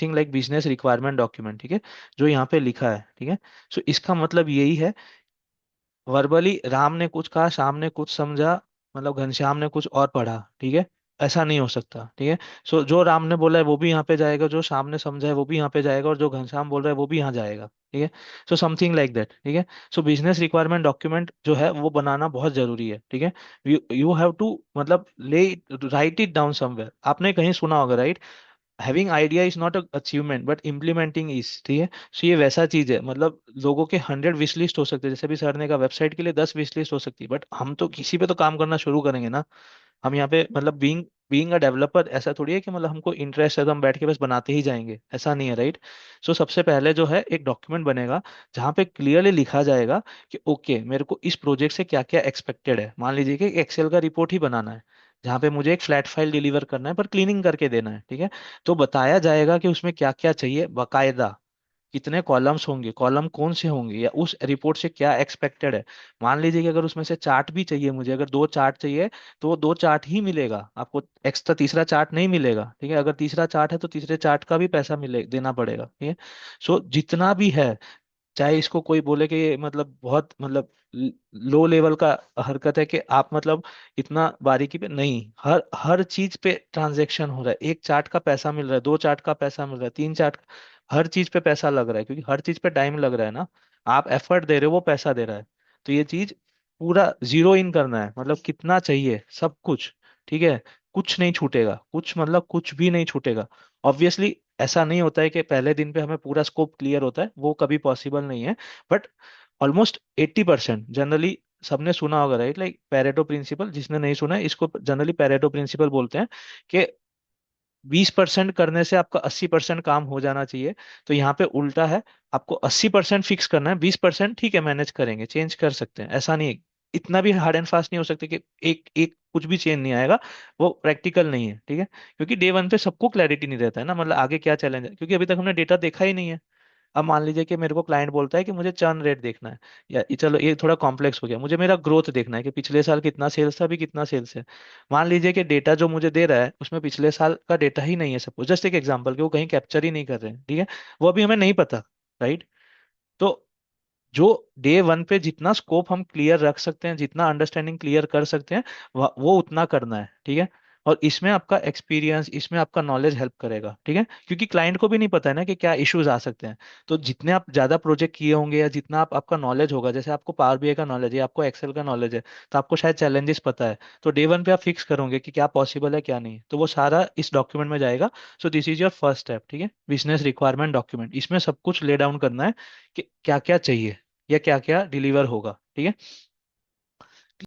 Thing like business requirement document, ठीक है, जो यहाँ पे लिखा है, ठीक है। सो इसका मतलब यही है, वर्बली राम ने कुछ कहा, श्याम ने कुछ समझा, मतलब घनश्याम ने कुछ और पढ़ा, ठीक है, ऐसा नहीं हो सकता, ठीक है। सो जो राम ने बोला है वो भी यहाँ पे जाएगा, जो श्याम ने समझा है वो भी यहाँ पे जाएगा, और जो घनश्याम बोल रहा है वो भी यहाँ जाएगा, ठीक है। सो समथिंग लाइक दैट, ठीक है। सो बिजनेस रिक्वायरमेंट डॉक्यूमेंट जो है वो बनाना बहुत जरूरी है, ठीक है। यू यू हैव टू मतलब ले राइट इट डाउन समवेयर, आपने कहीं सुना होगा, right? Having idea is not achievement but implementing is, ठीक है। सो ये वैसा चीज है, मतलब लोगों के 100 विश लिस्ट हो सकते हैं, जैसे भी सर ने कहा वेबसाइट के लिए 10 विश लिस्ट हो सकती है, बट हम तो किसी पे तो काम करना शुरू करेंगे ना। हम यहाँ पे मतलब बीइंग बीइंग अ डेवलपर ऐसा थोड़ी है कि मतलब हमको इंटरेस्ट है तो हम बैठ के बस बनाते ही जाएंगे, ऐसा नहीं है, राइट? सो सबसे पहले जो है एक डॉक्यूमेंट बनेगा जहाँ पे क्लियरली लिखा जाएगा कि ओके मेरे को इस प्रोजेक्ट से क्या क्या एक्सपेक्टेड है। मान लीजिए कि एक्सेल का रिपोर्ट ही बनाना है जहाँ पे मुझे एक फ्लैट फाइल डिलीवर करना है पर क्लीनिंग करके देना है, ठीक है। तो बताया जाएगा कि उसमें क्या क्या चाहिए बकायदा, कितने कॉलम्स होंगे, कॉलम कौन से होंगे, या उस रिपोर्ट से क्या एक्सपेक्टेड है। मान लीजिए कि अगर उसमें से चार्ट भी चाहिए मुझे, अगर 2 चार्ट चाहिए तो वो 2 चार्ट ही मिलेगा आपको, एक्स्ट्रा तीसरा चार्ट नहीं मिलेगा, ठीक है। अगर तीसरा चार्ट है तो तीसरे चार्ट का भी पैसा मिले देना पड़ेगा, ठीक है। सो जितना भी है, चाहे इसको कोई बोले कि ये मतलब बहुत मतलब लो लेवल का हरकत है कि आप मतलब इतना बारीकी पे नहीं, हर हर चीज पे ट्रांजैक्शन हो रहा है, 1 चार्ट का पैसा मिल रहा है, 2 चार्ट का पैसा मिल रहा है, 3 चार्ट, हर चीज पे पैसा लग रहा है, क्योंकि हर चीज पे टाइम लग रहा है ना। आप एफर्ट दे रहे हो, वो पैसा दे रहा है। तो ये चीज पूरा जीरो इन करना है, मतलब कितना चाहिए सब कुछ, ठीक है। कुछ नहीं छूटेगा, कुछ मतलब कुछ भी नहीं छूटेगा। ऑब्वियसली ऐसा नहीं होता है कि पहले दिन पे हमें पूरा स्कोप क्लियर होता है, वो कभी पॉसिबल नहीं है, बट ऑलमोस्ट 80% जनरली सबने सुना होगा, राइट? लाइक पेरेटो प्रिंसिपल, जिसने नहीं सुना है इसको जनरली पेरेटो प्रिंसिपल बोलते हैं कि 20% करने से आपका 80% काम हो जाना चाहिए। तो यहाँ पे उल्टा है, आपको 80% फिक्स करना है, 20% ठीक है मैनेज करेंगे, चेंज कर सकते हैं, ऐसा नहीं है। इतना भी हार्ड एंड फास्ट नहीं हो सकते कि एक एक कुछ भी चेंज नहीं आएगा, वो प्रैक्टिकल नहीं है, ठीक है। क्योंकि डे वन पे सबको क्लैरिटी नहीं रहता है ना, मतलब आगे क्या चैलेंज है, क्योंकि अभी तक हमने डेटा देखा ही नहीं है। अब मान लीजिए कि मेरे को क्लाइंट बोलता है कि मुझे चर्न रेट देखना है, या चलो ये थोड़ा कॉम्प्लेक्स हो गया, मुझे मेरा ग्रोथ देखना है कि पिछले साल कितना सेल्स था, अभी कितना सेल्स है। मान लीजिए कि डेटा जो मुझे दे रहा है उसमें पिछले साल का डेटा ही नहीं है, सपोज जस्ट एक एग्जांपल कि वो कहीं कैप्चर ही नहीं कर रहे हैं, ठीक है। वो अभी हमें नहीं पता, राइट? तो जो डे वन पे जितना स्कोप हम क्लियर रख सकते हैं, जितना अंडरस्टैंडिंग क्लियर कर सकते हैं, वो उतना करना है, ठीक है। और इसमें आपका एक्सपीरियंस, इसमें आपका नॉलेज हेल्प करेगा, ठीक है, क्योंकि क्लाइंट को भी नहीं पता है ना कि क्या इश्यूज आ सकते हैं। तो जितने आप ज्यादा प्रोजेक्ट किए होंगे या जितना आपका नॉलेज होगा, जैसे आपको पावर बीआई का नॉलेज है, आपको एक्सेल का नॉलेज है, तो आपको शायद चैलेंजेस पता है, तो डे वन पे आप फिक्स करोगे कि क्या पॉसिबल है क्या नहीं है, तो वो सारा इस डॉक्यूमेंट में जाएगा। So this is your first step, ठीक है, बिजनेस रिक्वायरमेंट डॉक्यूमेंट। इसमें सब कुछ ले डाउन करना है कि क्या क्या चाहिए या क्या क्या डिलीवर होगा, ठीक है।